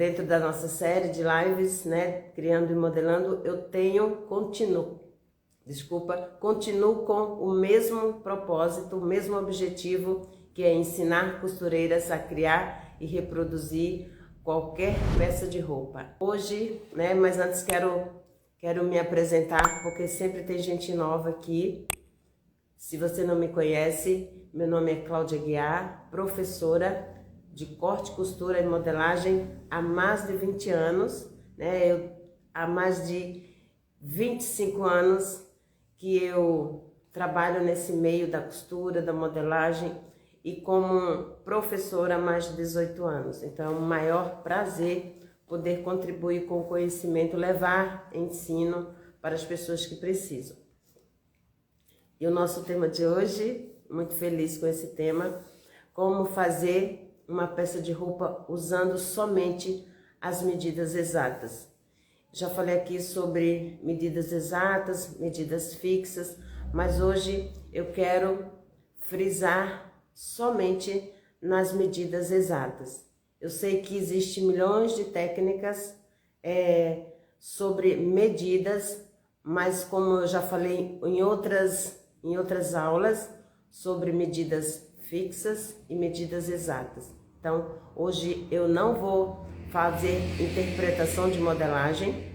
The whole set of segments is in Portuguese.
dentro da nossa série de lives, né, criando e modelando, continuo com o mesmo propósito, o mesmo objetivo, que é ensinar costureiras a criar e reproduzir qualquer peça de roupa. Hoje, né, mas antes quero me apresentar, porque sempre tem gente nova aqui. Se você não me conhece, meu nome é Cláudia Guiar, professora de corte, costura e modelagem há mais de 20 anos, né? Há mais de 25 anos que eu trabalho nesse meio da costura, da modelagem, e como professora há mais de 18 anos. Então é um maior prazer poder contribuir com o conhecimento, levar ensino para as pessoas que precisam. E o nosso tema de hoje, muito feliz com esse tema, como fazer uma peça de roupa usando somente as medidas exatas. Já falei aqui sobre medidas exatas, medidas fixas, mas hoje eu quero frisar somente nas medidas exatas. Eu sei que existem milhões de técnicas sobre medidas, mas como eu já falei em outras aulas sobre medidas fixas e medidas exatas. Então, hoje eu não vou fazer interpretação de modelagem,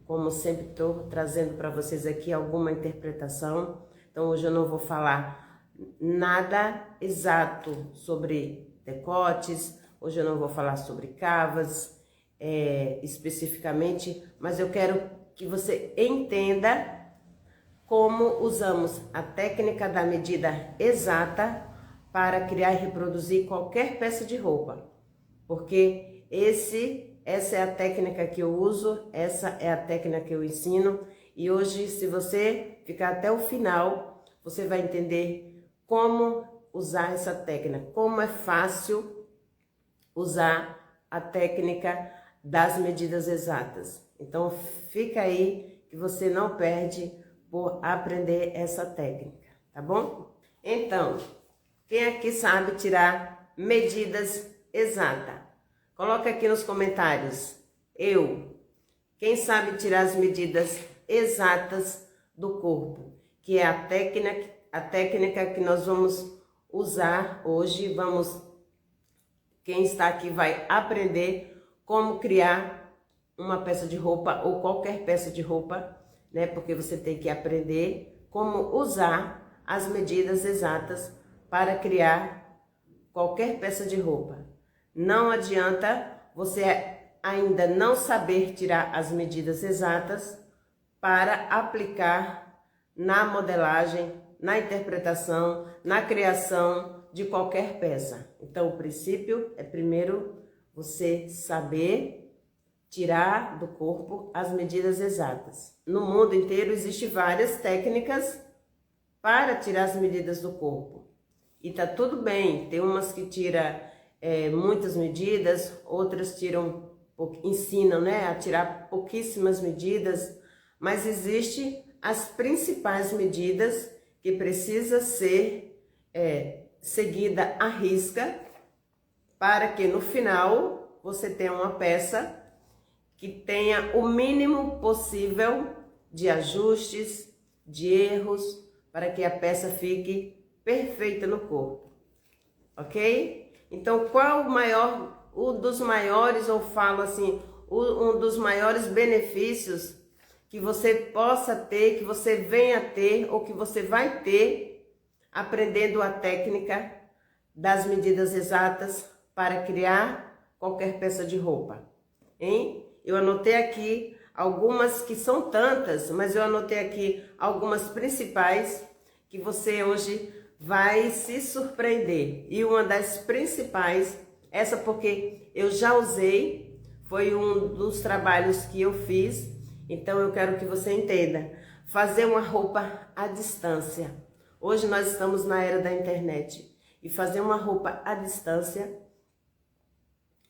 como sempre estou trazendo para vocês aqui alguma interpretação. Então, hoje eu não vou falar nada exato sobre decotes, hoje eu não vou falar sobre cavas especificamente, mas eu quero que você entenda como usamos a técnica da medida exata para criar e reproduzir qualquer peça de roupa, porque essa é a técnica que eu uso, essa é a técnica que eu ensino, e hoje, se você ficar até o final, você vai entender como usar essa técnica, como é fácil usar a técnica das medidas exatas. Então fica aí que você não perde por aprender essa técnica, tá bom? Então, quem aqui sabe tirar medidas exatas? Coloca aqui nos comentários. Quem sabe tirar as medidas exatas do corpo, que é a técnica que nós vamos usar hoje. Quem está aqui vai aprender como criar uma peça de roupa ou qualquer peça de roupa, né? Porque você tem que aprender como usar as medidas exatas para criar qualquer peça de roupa. Não adianta você ainda não saber tirar as medidas exatas para aplicar na modelagem, na interpretação, na criação de qualquer peça. Então, o princípio é primeiro você saber tirar do corpo as medidas exatas. No mundo inteiro existem várias técnicas para tirar as medidas do corpo. E tá tudo bem, tem umas que tiram muitas medidas, outras ensinam, né, a tirar pouquíssimas medidas, mas existem as principais medidas que precisa ser seguida à risca para que no final você tenha uma peça que tenha o mínimo possível de ajustes, de erros, para que a peça fique perfeita no corpo, ok? Então, qual um dos maiores benefícios que você possa ter, que você venha ter ou que você vai ter aprendendo a técnica das medidas exatas para criar qualquer peça de roupa, hein? Eu anotei aqui algumas que são tantas, mas eu anotei aqui algumas principais que você hoje vai se surpreender. E uma das principais, essa porque eu já usei, foi um dos trabalhos que eu fiz, então eu quero que você entenda. Fazer uma roupa à distância. Hoje nós estamos na era da internet. E fazer uma roupa à distância,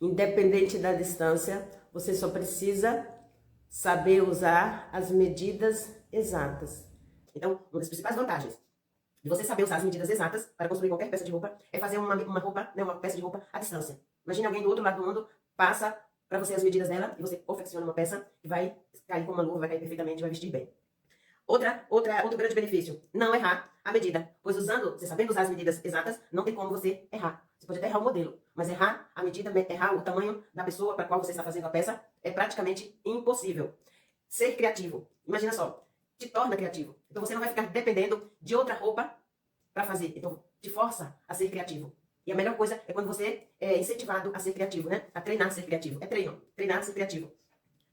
independente da distância, você só precisa saber usar as medidas exatas. Então, uma das principais vantagens de você saber usar as medidas exatas para construir qualquer peça de roupa é fazer uma roupa, né, uma peça de roupa à distância. Imagine alguém do outro lado do mundo passa para você as medidas dela e você confecciona uma peça que vai cair como uma luva, vai cair perfeitamente, vai vestir bem. Outro grande benefício, não errar a medida, pois você sabendo usar as medidas exatas, não tem como você errar. Você pode até errar o modelo, mas errar a medida, errar o tamanho da pessoa para a qual você está fazendo a peça é praticamente impossível. Ser criativo, imagina só, te torna criativo. Então você não vai ficar dependendo de outra roupa para fazer, então te força a ser criativo. E a melhor coisa é quando você é incentivado a ser criativo, né? A treinar a ser criativo. É treinar a ser criativo.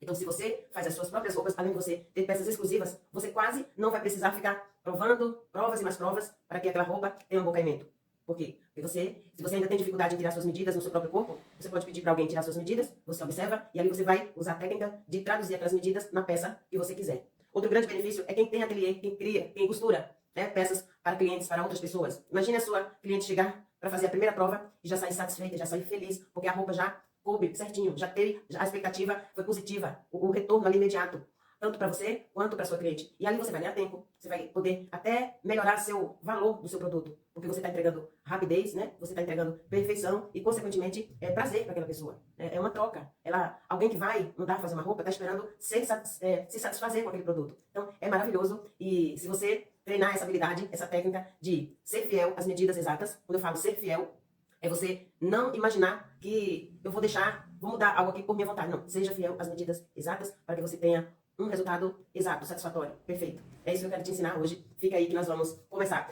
Então, se você faz as suas próprias roupas, além de você ter peças exclusivas, você quase não vai precisar ficar provando provas e mais provas para que aquela roupa tenha um bom caimento. Por quê? Porque se você ainda tem dificuldade em tirar suas medidas no seu próprio corpo, você pode pedir para alguém tirar suas medidas, você observa, e ali você vai usar a técnica de traduzir aquelas medidas na peça que você quiser. Outro grande benefício é quem tem ateliê, quem cria, quem costura, né, peças para clientes, para outras pessoas. Imagine a sua cliente chegar para fazer a primeira prova e já sair satisfeita, já sair feliz, porque a roupa já coube certinho, a expectativa foi positiva, o retorno ali imediato, tanto para você quanto para sua cliente. E ali você vai ganhar tempo, você vai poder até melhorar seu valor do seu produto, porque você está entregando rapidez, né? Você está entregando perfeição e, consequentemente, prazer para aquela pessoa. É uma troca. Alguém que vai mandar fazer uma roupa está esperando se satisfazer com aquele produto. Então, é maravilhoso. E se você treinar essa habilidade, essa técnica de ser fiel às medidas exatas, quando eu falo ser fiel, é você não imaginar que eu vou mudar algo aqui por minha vontade. Não, seja fiel às medidas exatas para que você tenha um resultado exato, satisfatório, perfeito. É isso que eu quero te ensinar hoje. Fica aí que nós vamos começar.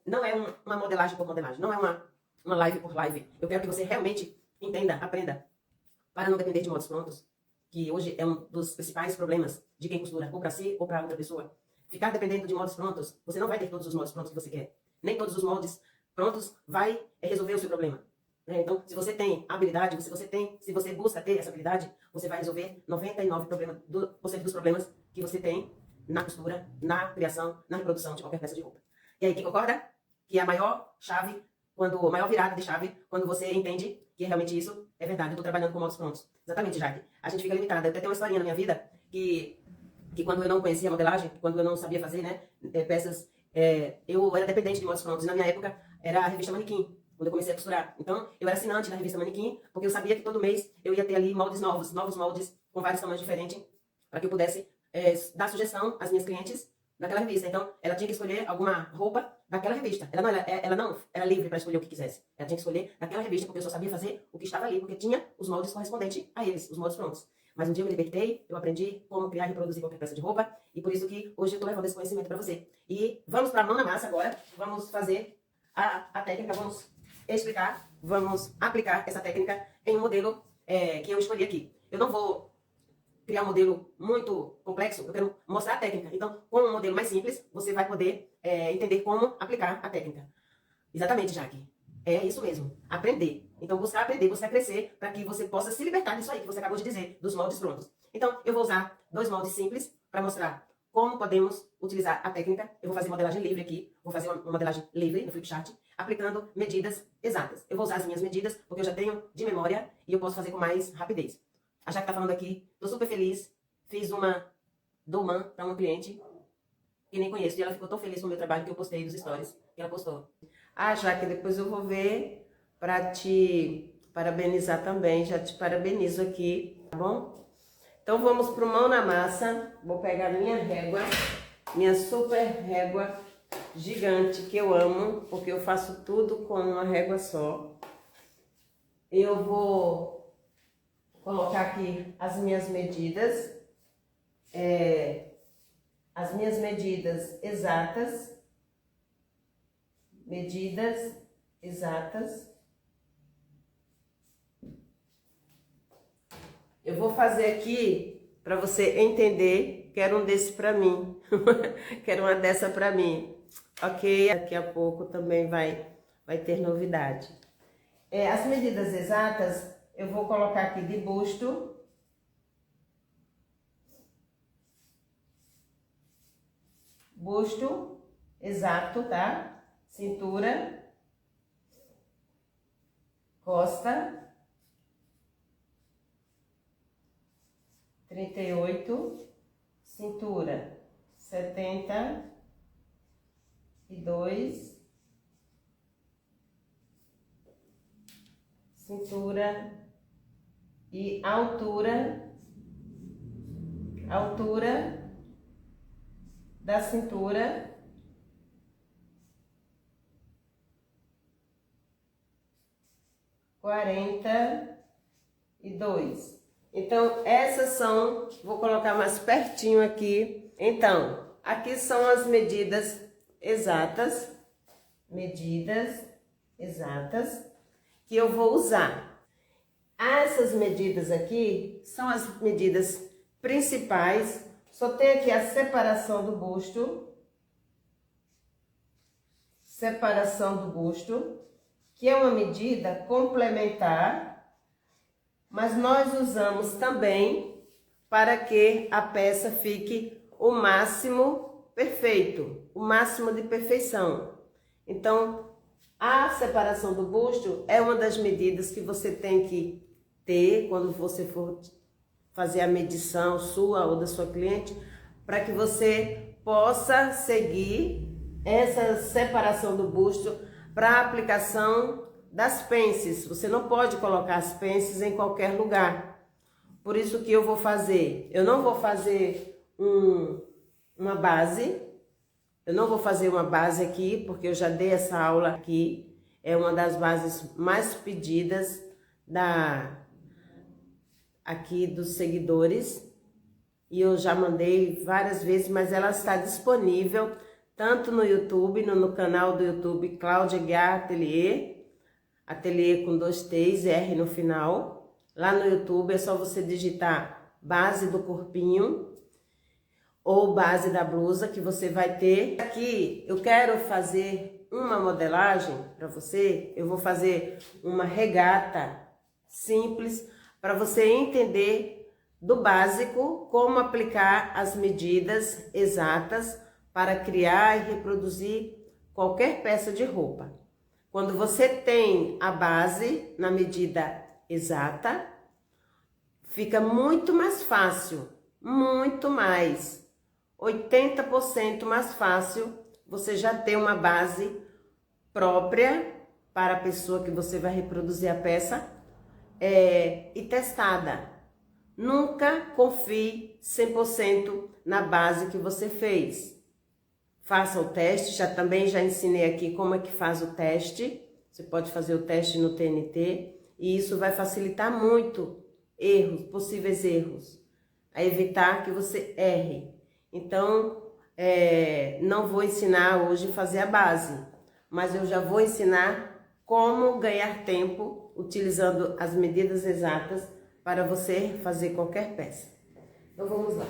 Não é uma modelagem por modelagem, não é uma live por live. Eu quero que você realmente entenda, aprenda, para não depender de modos prontos, que hoje é um dos principais problemas de quem costura, ou para si ou para outra pessoa. Ficar dependendo de modos prontos, você não vai ter todos os modos prontos que você quer. Nem todos os moldes prontos vai resolver o seu problema. Então, se você tem habilidade, se você busca ter essa habilidade, você vai resolver 99% dos problemas que você tem na costura, na criação, na reprodução de qualquer peça de roupa. E aí, quem concorda? Que é a maior virada de chave, quando você entende que realmente isso é verdade. Eu estou trabalhando com moldes prontos. Exatamente, Jaque. A gente fica limitada. Eu até tenho uma historinha na minha vida que quando eu não conhecia modelagem, quando eu não sabia fazer, né, peças, eu era dependente de moldes prontos. E na minha época, era a revista Manequim, quando eu comecei a costurar. Então, eu era assinante da revista Manequim, porque eu sabia que todo mês eu ia ter ali moldes novos moldes com vários tamanhos diferentes, para que eu pudesse dar sugestão às minhas clientes daquela revista. Então, ela tinha que escolher alguma roupa daquela revista. Ela não era livre para escolher o que quisesse. Ela tinha que escolher daquela revista, porque eu só sabia fazer o que estava ali, porque tinha os moldes correspondentes a eles, os moldes prontos. Mas um dia eu me libertei, eu aprendi como criar e reproduzir qualquer peça de roupa, e por isso que hoje eu estou levando esse conhecimento para você. E vamos para a mão na massa agora, vamos fazer a técnica, vamos explicar, vamos aplicar essa técnica em um modelo que eu escolhi aqui. Eu não vou criar um modelo muito complexo, eu quero mostrar a técnica. Então, com um modelo mais simples, você vai poder entender como aplicar a técnica. Exatamente, Jaque. É isso mesmo, aprender. Então, buscar aprender, buscar crescer, para que você possa se libertar disso aí que você acabou de dizer, dos moldes prontos. Então, eu vou usar 2 moldes simples para mostrar como podemos utilizar a técnica. Eu vou fazer modelagem livre aqui, vou fazer uma modelagem livre no Flipchart, aplicando medidas exatas. Eu vou usar as minhas medidas, porque eu já tenho de memória e eu posso fazer com mais rapidez. A Jaque tá falando aqui, tô super feliz, fiz uma domã para uma cliente que nem conheço, e ela ficou tão feliz com o meu trabalho que eu postei nos stories que ela postou. Ah, Jaque, depois eu vou ver para te parabenizar também, já te parabenizo aqui, tá bom? Então vamos pro mão na massa, vou pegar minha régua, minha super régua gigante que eu amo, porque eu faço tudo com uma régua só. Eu vou colocar aqui as minhas medidas, exatas, medidas exatas. Eu vou fazer aqui para você entender. Quero um desse para mim. Quero uma dessa para mim. Ok? Daqui a pouco também vai ter novidade. As medidas exatas eu vou colocar aqui de busto. Busto exato, tá? Cintura. Costa. 38, cintura 72, cintura e altura da cintura, quarenta e dois. Então, essas são, vou colocar mais pertinho aqui. Então, aqui são as medidas exatas, que eu vou usar. Essas medidas aqui são as medidas principais. Só tem aqui a separação do busto, que é uma medida complementar, mas nós usamos também para que a peça fique o máximo perfeito, o máximo de perfeição. Então, a separação do busto é uma das medidas que você tem que ter quando você for fazer a medição sua ou da sua cliente, para que você possa seguir essa separação do busto para a aplicação das pences. Você não pode colocar as pences em qualquer lugar. Por isso que eu vou fazer, eu não vou fazer uma base, eu não vou fazer uma base aqui, porque eu já dei essa aula aqui, é uma das bases mais pedidas aqui dos seguidores, e eu já mandei várias vezes, mas ela está disponível tanto no YouTube, no canal do YouTube Cláudia Aguiar Ateliê com 2 T's e R no final. Lá no YouTube é só você digitar base do corpinho ou base da blusa que você vai ter. Aqui eu quero fazer uma modelagem para você, eu vou fazer uma regata simples para você entender do básico como aplicar as medidas exatas para criar e reproduzir qualquer peça de roupa. Quando você tem a base na medida exata, fica muito mais fácil, muito mais, 80% mais fácil você já ter uma base própria para a pessoa que você vai reproduzir a peça e testada. Nunca confie 100% na base que você fez. Faça o teste, também já ensinei aqui como é que faz o teste. Você pode fazer o teste no TNT e isso vai facilitar muito possíveis erros, a evitar que você erre. Então, não vou ensinar hoje a fazer a base, mas eu já vou ensinar como ganhar tempo utilizando as medidas exatas para você fazer qualquer peça. Então, vamos lá.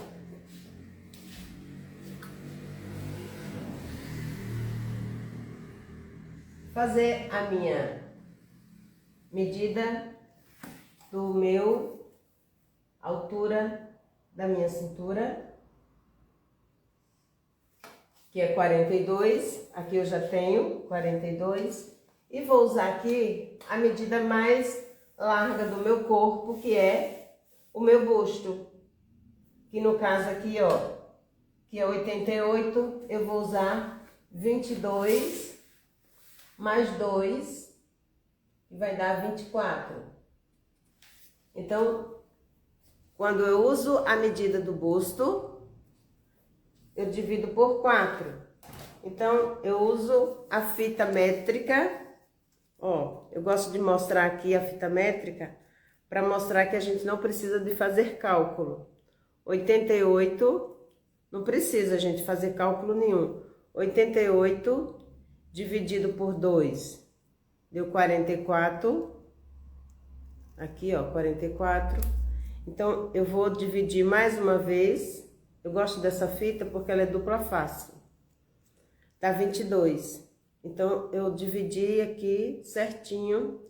Fazer a minha medida altura da minha cintura, que é 42, aqui eu já tenho 42, e vou usar aqui a medida mais larga do meu corpo, que é o meu busto, que no caso aqui, ó, que é 88, eu vou usar 22 mais 2, que vai dar 24. Então, quando eu uso a medida do busto, eu divido por 4. Então, eu uso a fita métrica. Ó, eu gosto de mostrar aqui a fita métrica para mostrar que a gente não precisa de fazer cálculo. 88, não precisa a gente fazer cálculo nenhum. 88 dividido por 2 deu 44. Aqui, ó, 44. Então, eu vou dividir mais uma vez. Eu gosto dessa fita porque ela é dupla face. Dá 22. Então, eu dividi aqui certinho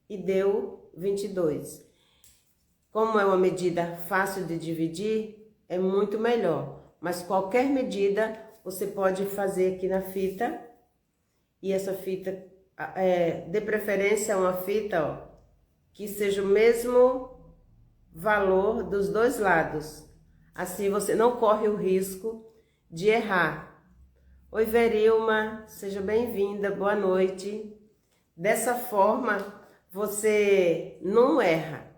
e deu 22. Como é uma medida fácil de dividir, é muito melhor. Mas qualquer medida você pode fazer aqui na fita. E essa fita, de preferência, uma fita, ó, que seja o mesmo valor dos dois lados. Assim você não corre o risco de errar. Oi, Verilma, seja bem-vinda, boa noite. Dessa forma, você não erra.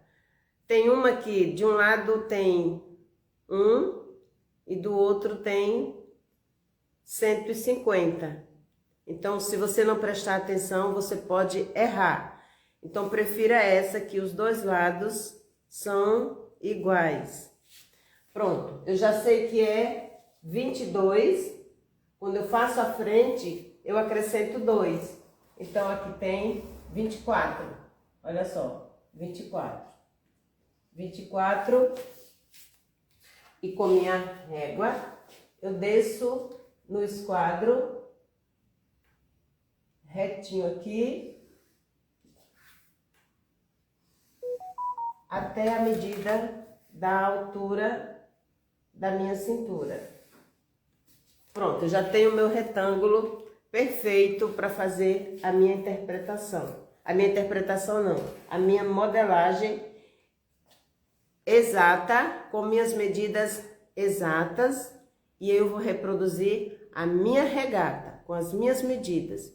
Tem uma que de um lado tem 1 e do outro tem 150. Então, se você não prestar atenção, você pode errar. Então, prefira essa que os dois lados são iguais. Pronto, eu já sei que é 22. Quando eu faço a frente, eu acrescento 2. Então, aqui tem 24. Olha só, 24. 24. E com minha régua, eu desço no esquadro, retinho aqui, até a medida da altura da minha cintura. Pronto, eu já tenho o meu retângulo perfeito para fazer a minha interpretação. A minha interpretação não, a minha modelagem exata, com minhas medidas exatas, e eu vou reproduzir a minha regata com as minhas medidas.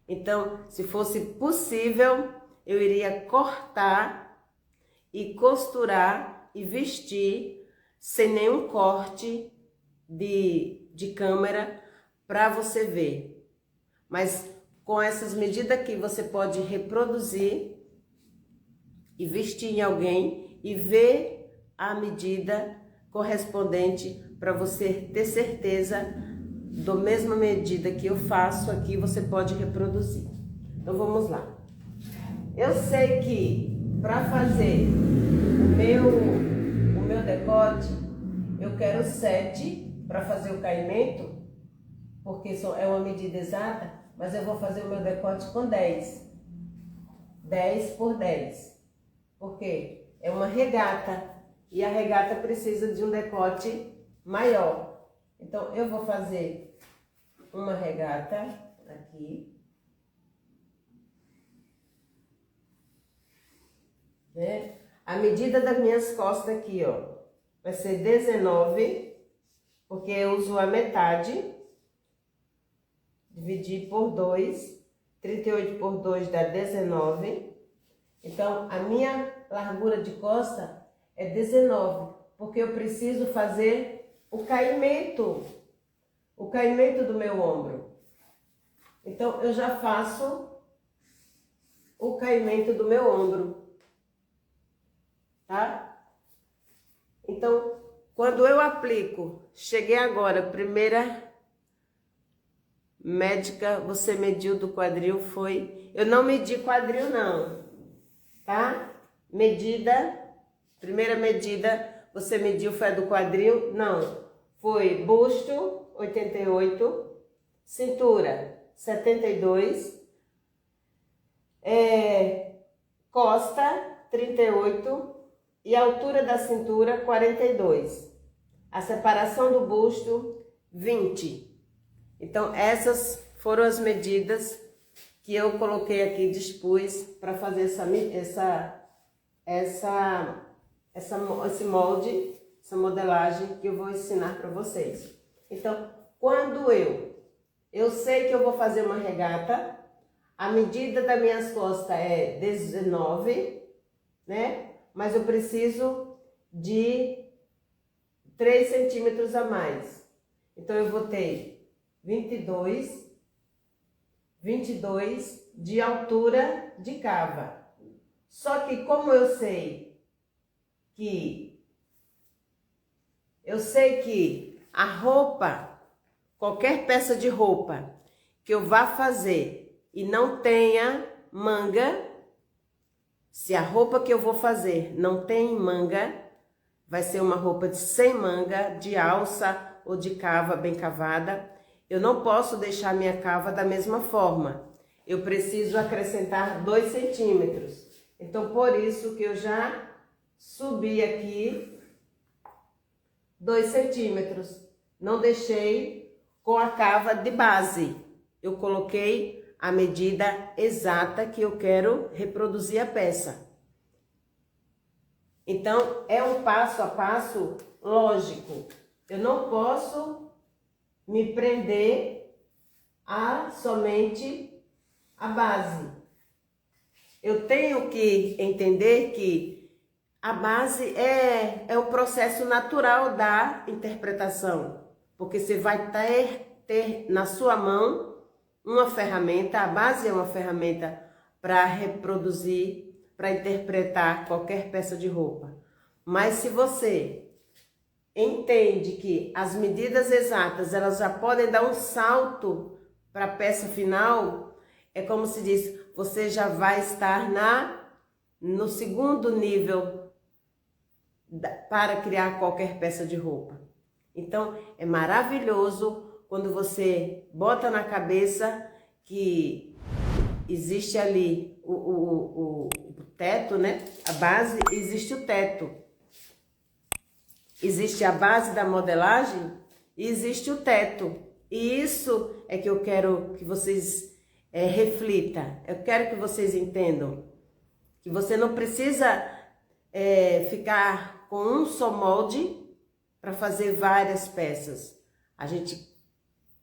Então, se fosse possível, eu iria cortar e costurar e vestir sem nenhum corte de câmera para você ver. Mas com essas medidas aqui você pode reproduzir e vestir em alguém e ver a medida correspondente para você ter certeza da mesma medida que eu faço aqui, você pode reproduzir. Então vamos lá. Eu sei que para fazer o meu decote, eu quero 7 para fazer o caimento, porque é uma medida exata, mas eu vou fazer o meu decote com 10. 10 por 10. Por quê? É uma regata, e a regata precisa de um decote maior. Então, eu vou fazer uma regata aqui, né? A medida das minhas costas aqui, ó, vai ser 19, porque eu uso a metade, dividir por 2, 38 por 2 dá 19. Então, a minha largura de costa é 19, porque eu preciso fazer o caimento do meu ombro. Então, eu já faço o caimento do meu ombro, tá? Então, quando eu aplico, cheguei agora, primeira médica, você mediu do quadril, foi... Eu não medi quadril não, tá? Primeira medida, você mediu foi a do quadril? Não, foi busto, 88, cintura, 72, costa, 38 e altura da cintura, 42. A separação do busto, 20. Então, essas foram as medidas que eu coloquei aqui, dispus para fazer esse molde, essa modelagem que eu vou ensinar para vocês. Então, quando eu sei que eu vou fazer uma regata, a medida das minhas costas é 19, né? Mas eu preciso de 3 centímetros a mais. Então, eu vou ter 22 de altura de cava. Só que como eu sei que a roupa, qualquer peça de roupa que eu vá fazer e não tenha manga, se a roupa que eu vou fazer não tem manga, vai ser uma roupa sem manga, de alça ou de cava bem cavada. Eu não posso deixar minha cava da mesma forma. Eu preciso acrescentar 2 centímetros. Então, por isso que eu já subi aqui 2 centímetros. Não deixei com a cava de base. Eu coloquei a medida exata que eu quero reproduzir a peça. Então, é um passo a passo lógico. Eu não posso me prender a somente a base. Eu tenho que entender que A base é o processo natural da interpretação, porque você vai ter na sua mão uma ferramenta, a base é uma ferramenta para reproduzir, para interpretar qualquer peça de roupa. Mas se você entende que as medidas exatas, elas já podem dar um salto para a peça final, é como se diz, você já vai estar no segundo nível para criar qualquer peça de roupa. Então, é maravilhoso quando você bota na cabeça que existe ali o teto, né? A base, existe o teto. Existe a base da modelagem e existe o teto. E isso é que eu quero que vocês reflitam. Eu quero que vocês entendam que você não precisa ficar com um só molde para fazer várias peças. A gente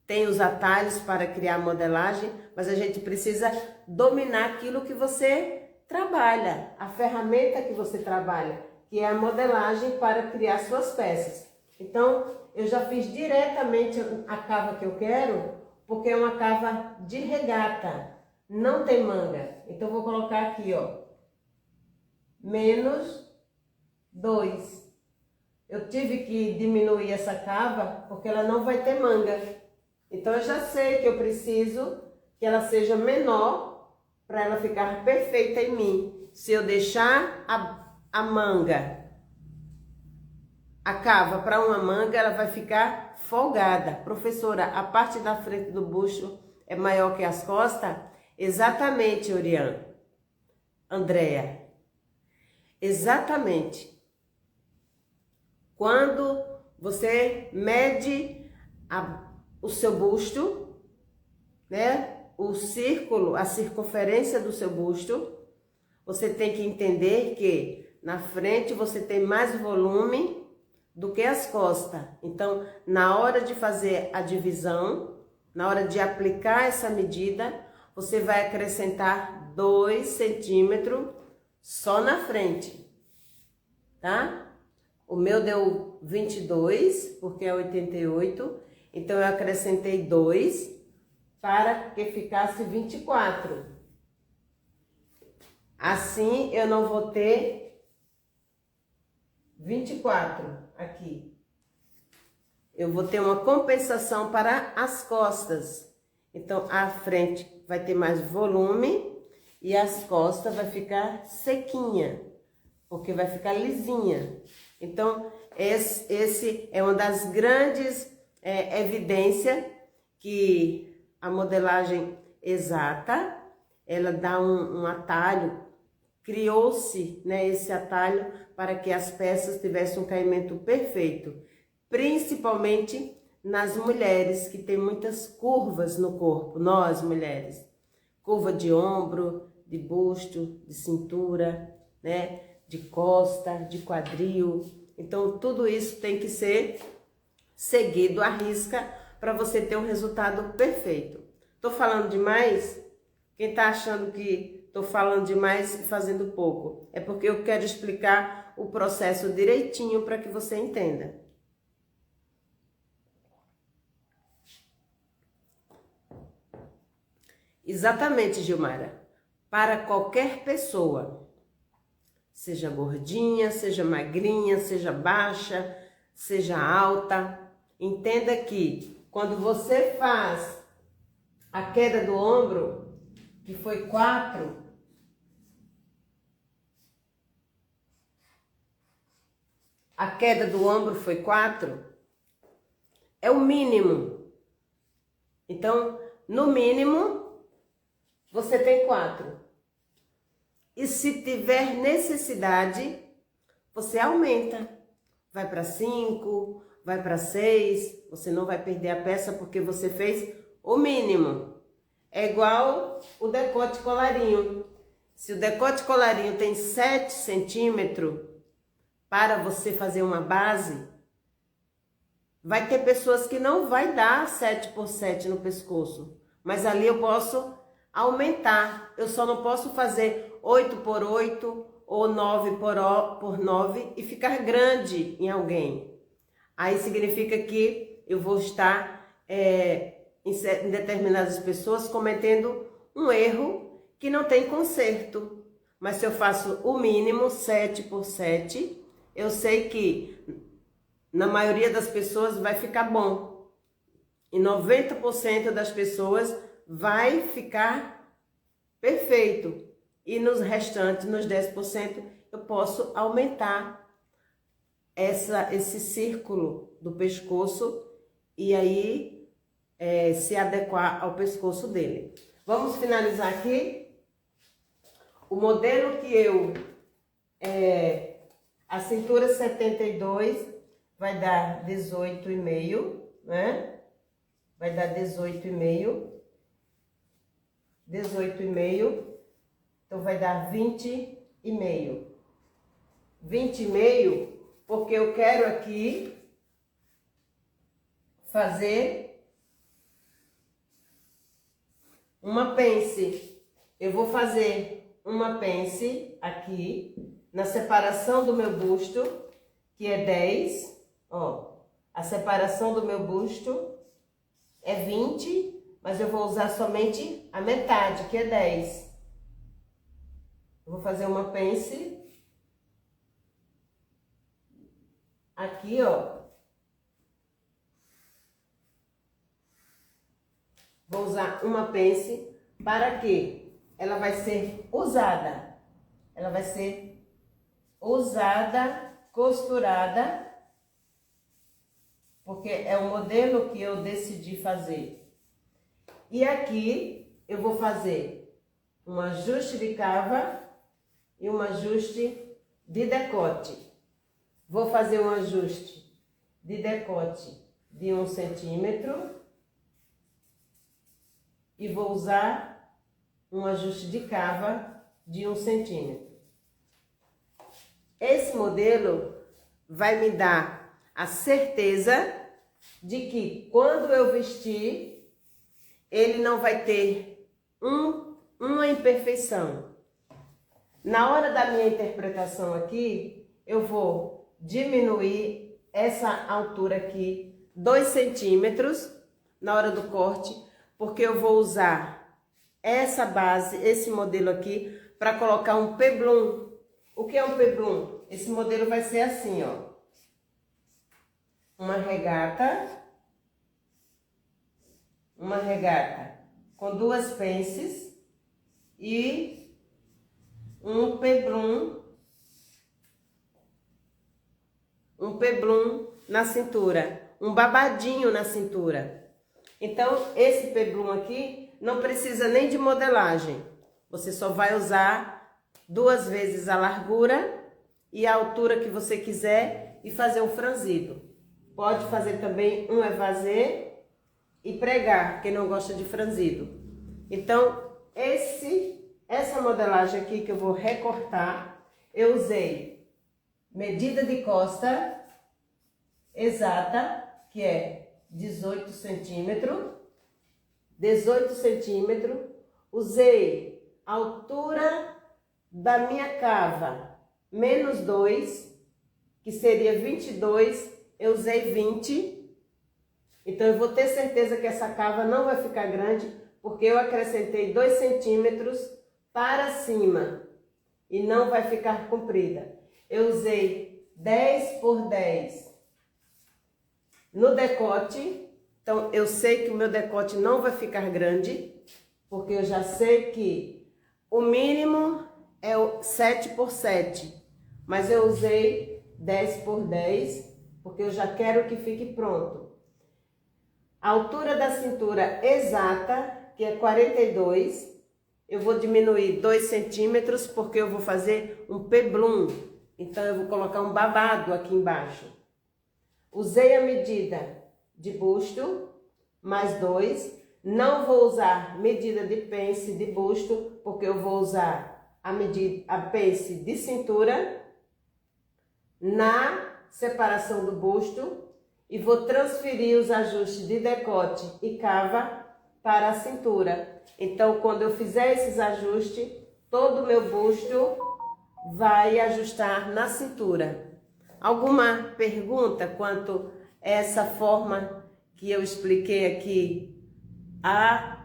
tem os atalhos para criar modelagem, mas a gente precisa dominar aquilo que você trabalha, a ferramenta que você trabalha, que é a modelagem para criar suas peças. Então, eu já fiz diretamente a cava que eu quero, porque é uma cava de regata, não tem manga. Então, vou colocar aqui, ó, -2. Eu tive que diminuir essa cava porque ela não vai ter manga. Então eu já sei que eu preciso que ela seja menor para ela ficar perfeita em mim. Se eu deixar a manga, a cava para uma manga, ela vai ficar folgada. Professora, a parte da frente do busto é maior que as costas? Exatamente, Oriane. Andréa. Exatamente. Quando você mede o seu busto, né? O círculo, a circunferência do seu busto, você tem que entender que na frente você tem mais volume do que as costas. Então, na hora de fazer a divisão, na hora de aplicar essa medida, você vai acrescentar 2 centímetros só na frente, tá? O meu deu 22, porque é 88, então eu acrescentei 2 para que ficasse 24. Assim eu não vou ter 24 aqui. Eu vou ter uma compensação para as costas. Então a frente vai ter mais volume e as costas vai ficar sequinha, porque vai ficar lisinha. Então, esse é uma das grandes evidências que a modelagem exata, ela dá um atalho, criou-se, né, esse atalho para que as peças tivessem um caimento perfeito, principalmente nas mulheres que têm muitas curvas no corpo, nós mulheres, curva de ombro, de busto, de cintura, né? De costa, de quadril. Então, tudo isso tem que ser seguido à risca para você ter um resultado perfeito. Tô falando demais? Quem tá achando que tô falando demais e fazendo pouco? É porque eu quero explicar o processo direitinho para que você entenda. Exatamente, Gilmara. Para qualquer pessoa, seja gordinha, seja magrinha, seja baixa, seja alta. Entenda que quando você faz a queda do ombro, que foi 4, a queda do ombro foi 4, é o mínimo. Então, no mínimo, você tem 4. E se tiver necessidade, você aumenta. Vai para 5, vai para 6, você não vai perder a peça porque você fez o mínimo. É igual o decote colarinho. Se o decote colarinho tem 7 centímetros para você fazer uma base, vai ter pessoas que não vai dar 7 por 7 no pescoço. Mas ali eu posso aumentar. Eu só não posso fazer 8 por 8 ou 9 por 9 e ficar grande em alguém. Aí significa que eu vou estar em determinadas pessoas cometendo um erro que não tem conserto. Mas se eu faço o mínimo 7 por 7, eu sei que na maioria das pessoas vai ficar bom. E 90% das pessoas vai ficar perfeito. E nos restantes, nos 10%, eu posso aumentar esse círculo do pescoço e aí se adequar ao pescoço dele. Vamos finalizar aqui. O modelo que a cintura 72 vai dar 18,5, né? Vai dar 18,5. 18,5. Então vai dar 20,5. 20,5, porque eu quero aqui fazer uma pence. Eu vou fazer uma pence aqui na separação do meu busto, que é 10, ó. A separação do meu busto é 20, mas eu vou usar somente a metade, que é 10. Eu vou fazer uma pence aqui, ó. Vou usar uma pence para que ela vai ser usada. Ela vai ser usada, costurada, porque é o modelo que eu decidi fazer. E aqui eu vou fazer um ajuste de cava e um ajuste de decote. Vou fazer um ajuste de decote de 1 centímetro e vou usar um ajuste de cava de 1 centímetro. Esse modelo vai me dar a certeza de que quando eu vestir, ele não vai ter uma imperfeição. Na hora da minha interpretação aqui, eu vou diminuir essa altura aqui 2 centímetros na hora do corte, porque eu vou usar essa base, esse modelo aqui, para colocar um peplum. O que é um peplum? Esse modelo vai ser assim, ó. Uma regata com 2 pences e um peplum na cintura, um babadinho na cintura. Então, esse peplum aqui não precisa nem de modelagem. Você só vai usar 2 vezes a largura e a altura que você essa e fazer um franzido. Pode fazer também um evasê e pregar, quem não gosta de franzido. Então, essa modelagem aqui que eu vou recortar, eu usei medida de costa exata, que é 18 centímetros. 18 centímetros. Usei a altura da minha cava, menos 2, que seria 22, eu usei 20. Então, eu vou ter certeza que essa cava não vai ficar grande, porque eu acrescentei 2 centímetros para cima e não vai ficar comprida. Eu usei 10 por 10 no decote. Então, eu sei que o meu decote não vai ficar grande, porque eu já sei que o mínimo é o 7 por 7, mas eu usei 10 por 10, porque eu já quero que fique pronto. A altura da cintura exata, que é 42, eu vou diminuir 2 centímetros, porque eu vou fazer um peplum. Então, eu vou colocar um babado aqui embaixo. Usei a medida de busto, mais 2. Não vou usar medida de pence de busto, porque eu vou usar a pence de cintura na separação do busto e vou transferir os ajustes de decote e cava para a cintura. Então, quando eu fizer esses ajustes, todo o meu busto vai ajustar na cintura. Alguma pergunta quanto a essa forma que eu expliquei aqui, a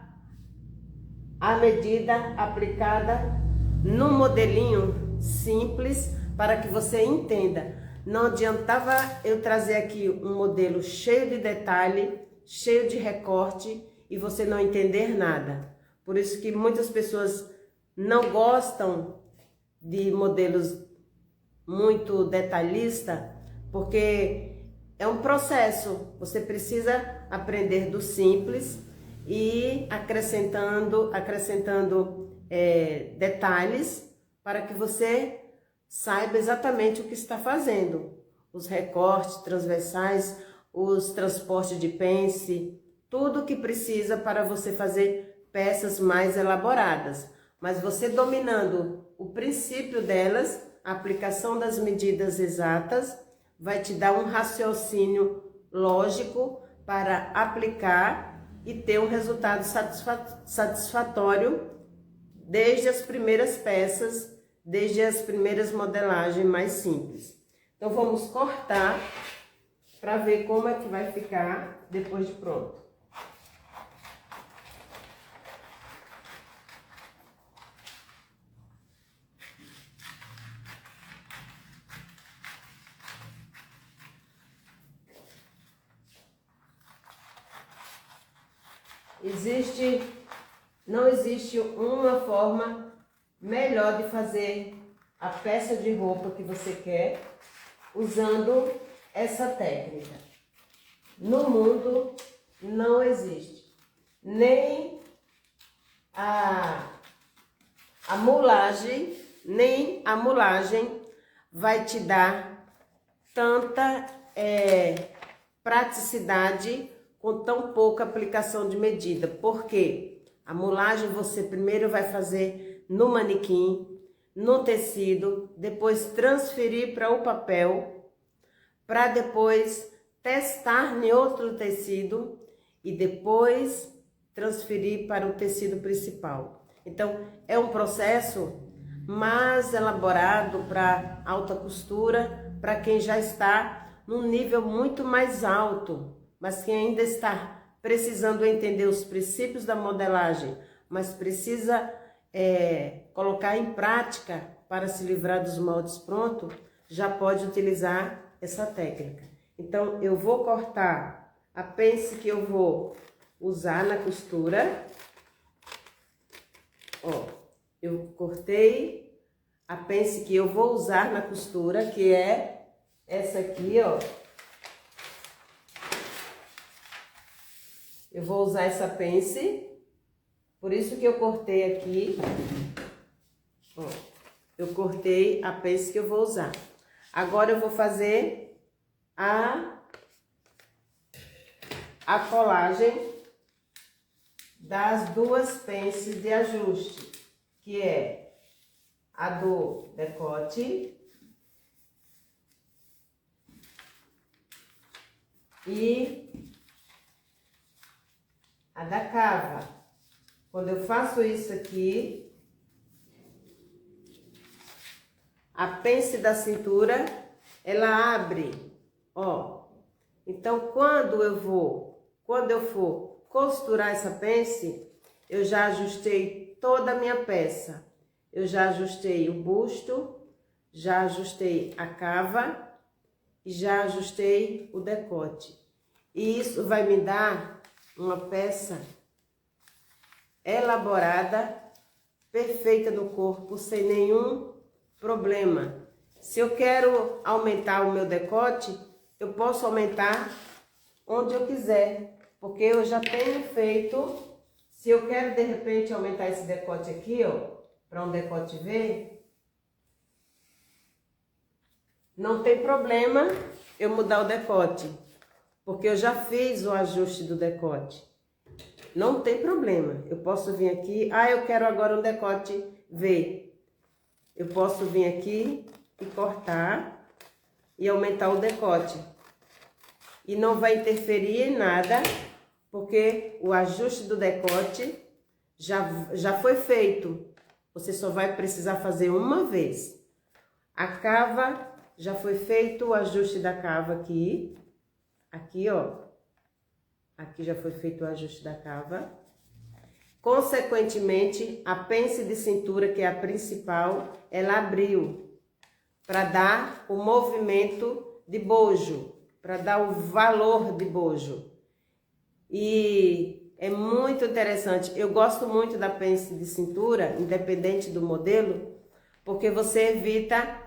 medida aplicada no modelinho simples, para que você entenda. Não adiantava eu trazer aqui um modelo cheio de detalhe, cheio de recorte e você não entender nada. Por isso que muitas pessoas não gostam de modelos muito detalhistas, porque é um processo. Você precisa aprender do simples e acrescentando detalhes para que você saiba exatamente o que está fazendo. Os recortes transversais, os transportes de pence, tudo o que precisa para você fazer peças mais elaboradas. Mas você dominando o princípio delas, a aplicação das medidas exatas, vai te dar um raciocínio lógico para aplicar e ter um resultado satisfatório desde as primeiras peças, desde as primeiras modelagens mais simples. Então vamos cortar para ver como é que vai ficar depois de pronto. Não existe uma forma melhor de fazer a peça de roupa que você quer usando essa técnica. No mundo não existe. Nem a mulagem, vai te dar tanta praticidade com tão pouca aplicação de medida. Por quê? A mulagem você primeiro vai fazer no manequim, no tecido, depois transferir para o papel, para depois testar em outro tecido e depois transferir para o tecido principal. Então, é um processo mais elaborado para alta costura, para quem já está num nível muito mais alto, mas quem ainda está precisando entender os princípios da modelagem, mas precisa colocar em prática para se livrar dos moldes prontos, já pode utilizar essa técnica. Então, eu vou cortar a pence que eu vou usar na costura. Ó, eu cortei a pence que eu vou usar na costura, que é essa aqui, ó. Eu vou usar essa pence, por isso que eu cortei aqui, ó, eu cortei a pence que eu vou usar. Agora eu vou fazer a colagem das duas pences de ajuste, que é a do decote e a da cava. Quando eu faço isso aqui, a pence da cintura, ela abre, ó. Então, quando eu for costurar essa pence, eu já ajustei toda a minha peça. Eu já ajustei o busto, já ajustei a cava e já ajustei o decote. E isso vai me dar uma peça elaborada, perfeita no corpo, sem nenhum problema. Se eu quero aumentar o meu decote, eu posso aumentar onde eu quiser, porque eu já tenho feito. Se eu quero de repente aumentar esse decote aqui, ó, para um decote V, não tem problema eu mudar o decote, porque eu já fiz o ajuste do decote. Não tem problema. Eu posso vir aqui, eu quero agora um decote V. Eu posso vir aqui e cortar e aumentar o decote. E não vai interferir em nada, porque o ajuste do decote já foi feito. Você só vai precisar fazer uma vez. A cava, já foi feito o ajuste da cava aqui. Aqui, ó. Aqui já foi feito o ajuste da cava. Consequentemente, a pence de cintura, que é a principal, ela abriu para dar o movimento de bojo, para dar o valor de bojo. E é muito interessante. Eu gosto muito da pence de cintura, independente do modelo, porque você evita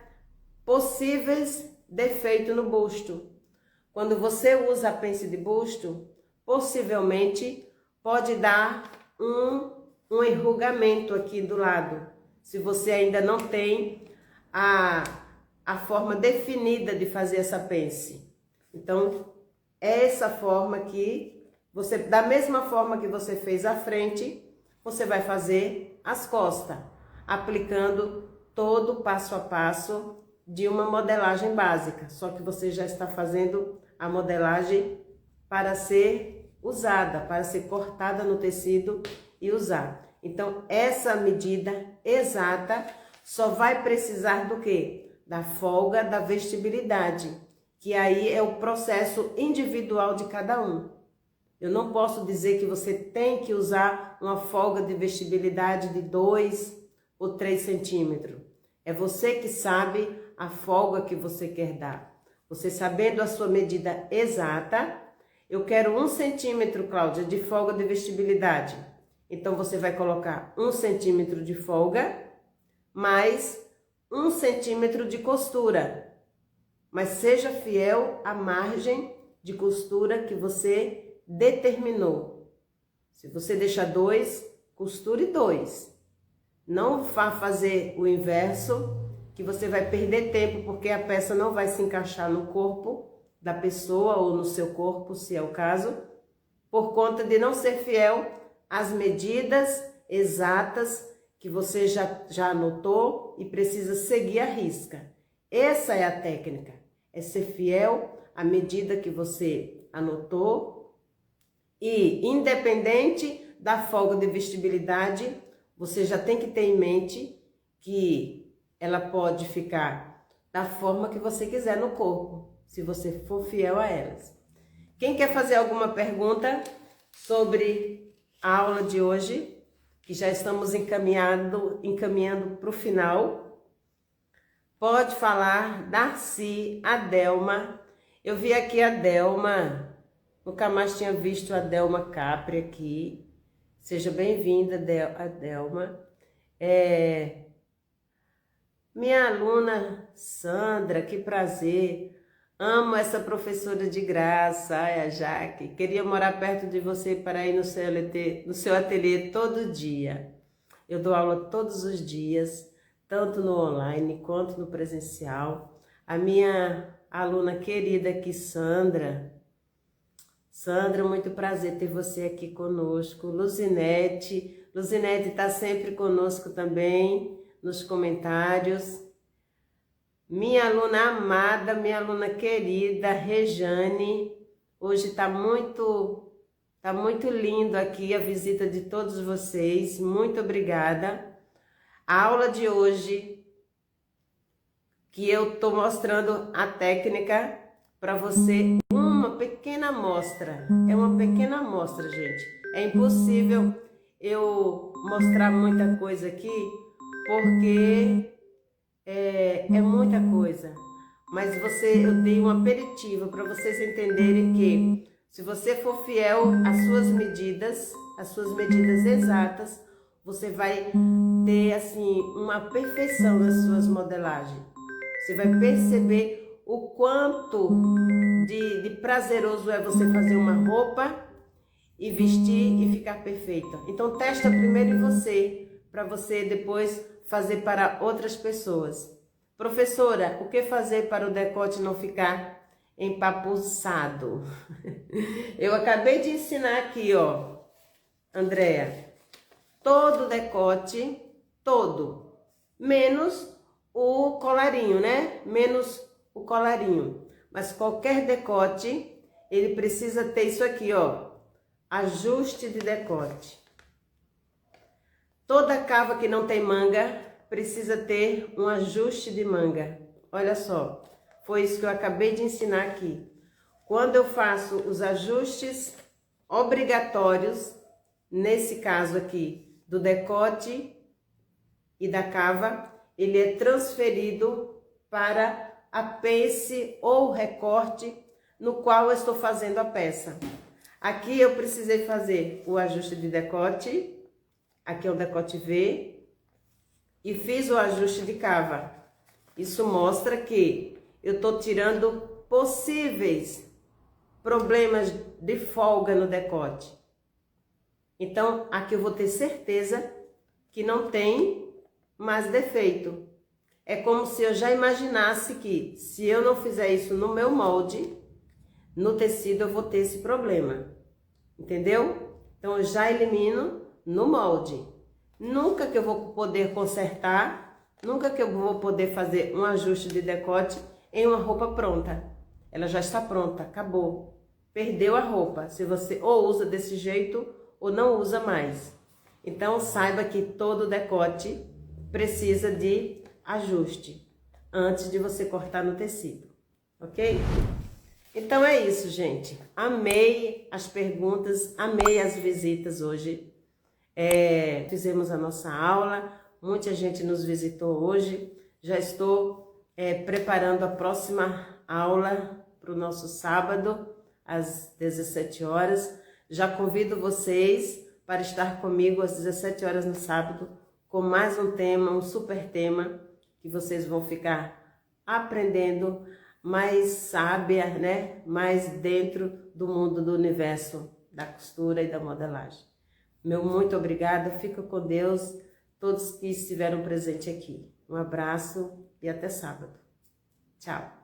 possíveis defeitos no busto. Quando você usa a pence de busto, possivelmente pode dar um enrugamento aqui do lado, se você ainda não tem a forma definida de fazer essa pence. Então, essa forma aqui, você, da mesma forma que você fez a frente, você vai fazer as costas, aplicando todo o passo a passo de uma modelagem básica, só que você já está fazendo a modelagem para ser usada, para ser cortada no tecido e usar. Então, essa medida exata só vai precisar do quê? Da folga da vestibilidade, que aí é o processo individual de cada um. Eu não posso dizer que você tem que usar uma folga de vestibilidade de 2 ou 3 centímetros. É você que sabe a folga que você quer dar. Você sabendo a sua medida exata, eu quero 1 centímetro, Cláudia, de folga de vestibilidade. Então, você vai colocar 1 centímetro de folga, mais 1 centímetro de costura. Mas seja fiel à margem de costura que você determinou. Se você deixar 2, costure 2. Não vá fazer o inverso, que você vai perder tempo, porque a peça não vai se encaixar no corpo da pessoa ou no seu corpo, se é o caso, por conta de não ser fiel às medidas exatas que você já anotou e precisa seguir à risca. Essa é a técnica, é ser fiel à medida que você anotou e, independente da folga de vestibilidade, você já tem que ter em mente que ela pode ficar da forma que você quiser no corpo, se você for fiel a elas. Quem quer fazer alguma pergunta sobre a aula de hoje, que já estamos encaminhando para o final, pode falar. Darcy, Adelma. Eu vi aqui a Adelma, nunca mais tinha visto a Adelma Capri aqui. Seja bem-vinda, Adelma. Minha aluna Sandra, que prazer. Amo essa professora de graça, a Jaque. Queria morar perto de você para ir no seu ateliê todo dia. Eu dou aula todos os dias, tanto no online quanto no presencial. A minha aluna querida aqui, Sandra. Sandra, muito prazer ter você aqui conosco. Luzinete está sempre conosco também nos comentários. Minha aluna amada, minha aluna querida, Rejane. Hoje tá muito lindo aqui a visita de todos vocês. Muito obrigada. A aula de hoje, que eu tô mostrando a técnica para você, uma pequena amostra. É uma pequena amostra, gente. É impossível eu mostrar muita coisa aqui, porque é muita coisa, mas eu dei um aperitivo para vocês entenderem que se você for fiel às suas medidas exatas, você vai ter assim uma perfeição nas suas modelagens. Você vai perceber o quanto de prazeroso é você fazer uma roupa e vestir e ficar perfeita. Então testa primeiro em você, para você depois fazer para outras pessoas. Professora, o que fazer para o decote não ficar empapuçado? Eu acabei de ensinar aqui, ó, Andréa. Todo decote, todo, menos o colarinho, né? Menos o colarinho. Mas qualquer decote, ele precisa ter isso aqui, ó, ajuste de decote. Toda cava que não tem manga, precisa ter um ajuste de manga. Olha só, foi isso que eu acabei de ensinar aqui. Quando eu faço os ajustes obrigatórios, nesse caso aqui, do decote e da cava, ele é transferido para a pence ou recorte no qual eu estou fazendo a peça. Aqui eu precisei fazer o ajuste de decote, aqui é o decote V, e fiz o ajuste de cava. Isso mostra que eu estou tirando possíveis problemas de folga no decote. Então, aqui eu vou ter certeza que não tem mais defeito. É como se eu já imaginasse que, se eu não fizer isso no meu molde, no tecido eu vou ter esse problema. Entendeu? Então, eu já elimino no molde. Nunca que eu vou poder consertar, nunca que eu vou poder fazer um ajuste de decote em uma roupa pronta. Ela já está pronta, acabou. Perdeu a roupa, se você ou usa desse jeito ou não usa mais. Então, saiba que todo decote precisa de ajuste antes de você cortar no tecido, ok? Então é isso, gente. Amei as perguntas, amei as visitas hoje. Fizemos a nossa aula, muita gente nos visitou hoje. Já estou preparando a próxima aula para o nosso sábado, às 17 horas. Já convido vocês para estar comigo às 17 horas no sábado, com mais um tema, um super tema, que vocês vão ficar aprendendo mais sábia, né? Mais dentro do mundo do universo da costura e da modelagem. Meu muito obrigada, fica com Deus, todos que estiveram presentes aqui. Um abraço e até sábado. Tchau.